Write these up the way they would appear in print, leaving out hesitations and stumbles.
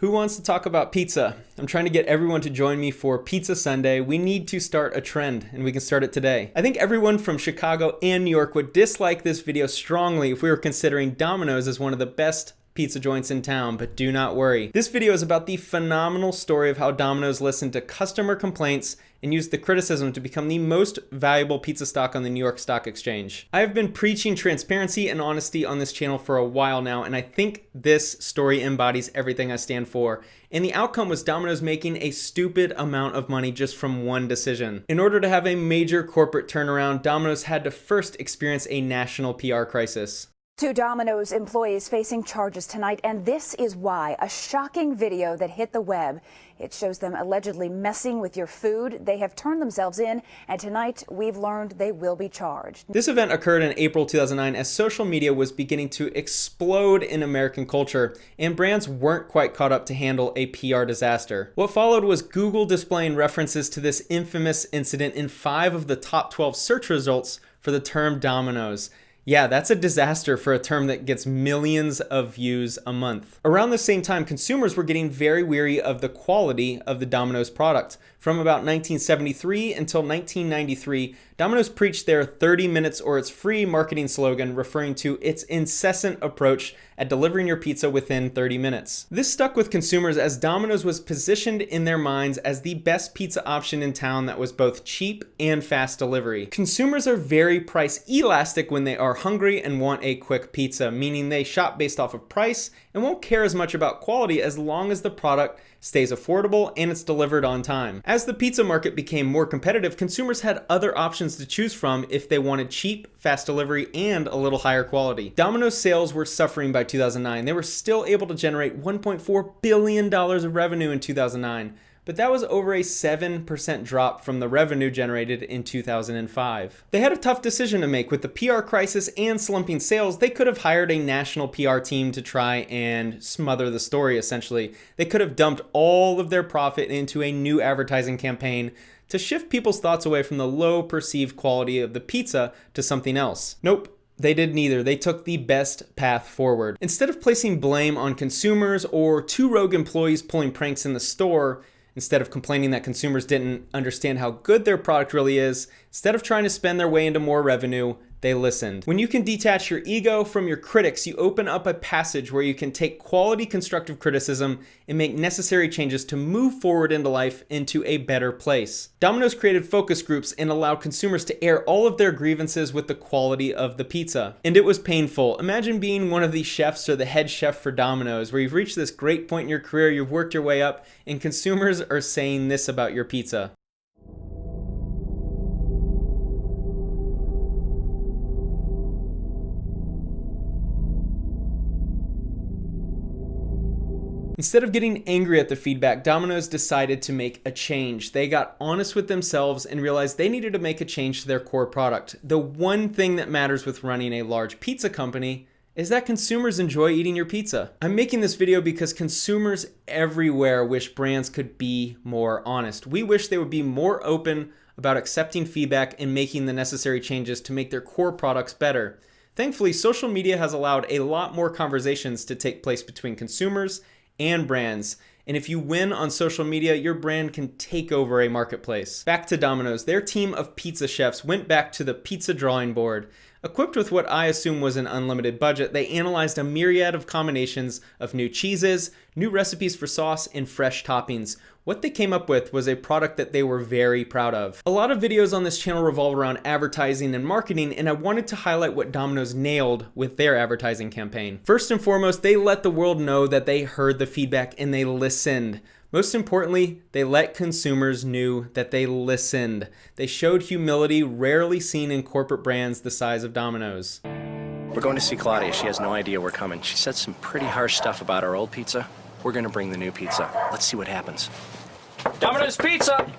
Who wants to talk about pizza? I'm trying to get everyone to join me for Pizza Sunday. We need to start a trend, and we can start it today. I think everyone from Chicago and New York would dislike this video strongly if we were considering Domino's as one of the best pizza joints in town, but do not worry. This video is about the phenomenal story of how Domino's listened to customer complaints and used the criticism to become the most valuable pizza stock on the New York Stock Exchange. I have been preaching transparency and honesty on this channel for a while now, and I think this story embodies everything I stand for. And the outcome was Domino's making a stupid amount of money just from one decision. In order to have a major corporate turnaround, Domino's had to first experience a national PR crisis. Two Domino's employees facing charges tonight, and this is why. A shocking video that hit the web. It shows them allegedly messing with your food. They have turned themselves in, and tonight we've learned they will be charged. This event occurred in April 2009 as social media was beginning to explode in American culture, and brands weren't quite caught up to handle a PR disaster. What followed was Google displaying references to this infamous incident in 5 of the top 12 search results for the term Domino's. Yeah, that's a disaster for a term that gets millions of views a month. Around the same time, consumers were getting very weary of the quality of the Domino's product. From about 1973 until 1993, Domino's preached their 30 minutes or it's free marketing slogan, referring to its incessant approach at delivering your pizza within 30 minutes. This stuck with consumers as Domino's was positioned in their minds as the best pizza option in town that was both cheap and fast delivery. Consumers are very price elastic when they are hungry and want a quick pizza, meaning they shop based off of price and won't care as much about quality as long as the product stays affordable and it's delivered on time. As the pizza market became more competitive, consumers had other options to choose from if they wanted cheap, fast delivery, and a little higher quality. Domino's sales were suffering by 2009. They were still able to generate $1.4 billion of revenue in 2009. But that was over a 7% drop from the revenue generated in 2005. They had a tough decision to make. With the PR crisis and slumping sales, they could have hired a national PR team to try and smother the story, essentially. They could have dumped all of their profit into a new advertising campaign to shift people's thoughts away from the low perceived quality of the pizza to something else. Nope. They did neither. They took the best path forward. Instead of placing blame on consumers or 2 rogue employees pulling pranks in the store, instead of complaining that consumers didn't understand how good their product really is, instead of trying to spend their way into more revenue, they listened. When you can detach your ego from your critics, you open up a passage where you can take quality constructive criticism and make necessary changes to move forward into life into a better place. Domino's created focus groups and allowed consumers to air all of their grievances with the quality of the pizza. And it was painful. Imagine being one of the chefs or the head chef for Domino's, where you've reached this great point in your career, you've worked your way up, and consumers are saying this about your pizza. Instead of getting angry at the feedback, Domino's decided to make a change. They got honest with themselves and realized they needed to make a change to their core product. The one thing that matters with running a large pizza company is that consumers enjoy eating your pizza. I'm making this video because consumers everywhere wish brands could be more honest. We wish they would be more open about accepting feedback and making the necessary changes to make their core products better. Thankfully, social media has allowed a lot more conversations to take place between consumers and brands. And if you win on social media, your brand can take over a marketplace. Back to Domino's, their team of pizza chefs went back to the pizza drawing board. Equipped with what I assume was an unlimited budget, they analyzed a myriad of combinations of new cheeses, new recipes for sauce, and fresh toppings. What they came up with was a product that they were very proud of. A lot of videos on this channel revolve around advertising and marketing, and I wanted to highlight what Domino's nailed with their advertising campaign. First and foremost, they let the world know that they heard the feedback and they listened. Most importantly, they let consumers know that they listened. They showed humility rarely seen in corporate brands the size of Domino's. We're going to see Claudia. She has no idea we're coming. She said some pretty harsh stuff about our old pizza. We're going to bring the new pizza. Let's see what happens. Domino's Pizza!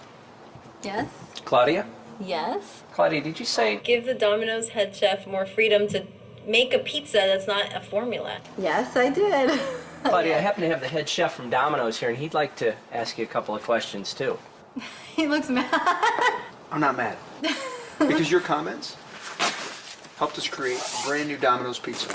Yes? Claudia? Yes? Claudia, did you say... Give the Domino's head chef more freedom to make a pizza that's not a formula. Yes, I did. Claudia, I happen to have the head chef from Domino's here, and he'd like to ask you a couple of questions, too. He looks mad. I'm not mad. Because your comments helped us create a brand new Domino's pizza.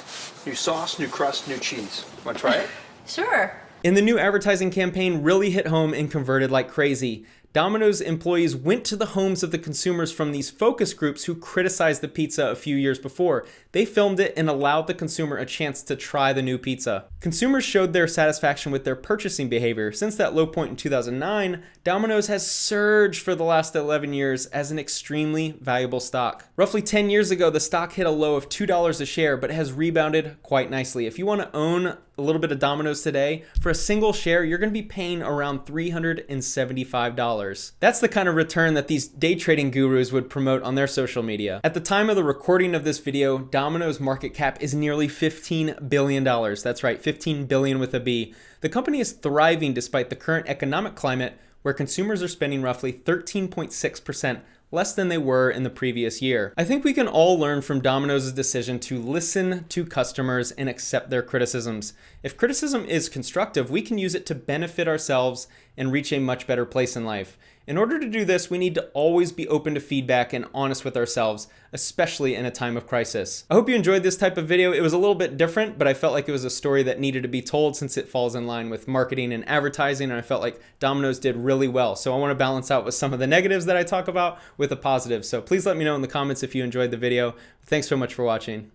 New sauce, new crust, new cheese. Want to try it? Sure. And the new advertising campaign really hit home and converted like crazy. Domino's employees went to the homes of the consumers from these focus groups who criticized the pizza a few years before. They filmed it and allowed the consumer a chance to try the new pizza. Consumers showed their satisfaction with their purchasing behavior. Since that low point in 2009, Domino's has surged for the last 11 years as an extremely valuable stock. Roughly 10 years ago, the stock hit a low of $2 a share, but has rebounded quite nicely. If you want to own a little bit of Domino's today, for a single share, you're going to be paying around $375. That's the kind of return that these day trading gurus would promote on their social media. At the time of the recording of this video, Domino's market cap is nearly $15 billion. That's right, 15 billion with a B. The company is thriving despite the current economic climate where consumers are spending roughly 13.6% less than they were in the previous year. I think we can all learn from Domino's decision to listen to customers and accept their criticisms. If criticism is constructive, we can use it to benefit ourselves and reach a much better place in life. In order to do this, we need to always be open to feedback and honest with ourselves, especially in a time of crisis. I hope you enjoyed this type of video. It was a little bit different, but I felt like it was a story that needed to be told since it falls in line with marketing and advertising, and I felt like Domino's did really well. So I want to balance out with some of the negatives that I talk about with the positives. So please let me know in the comments if you enjoyed the video. Thanks so much for watching.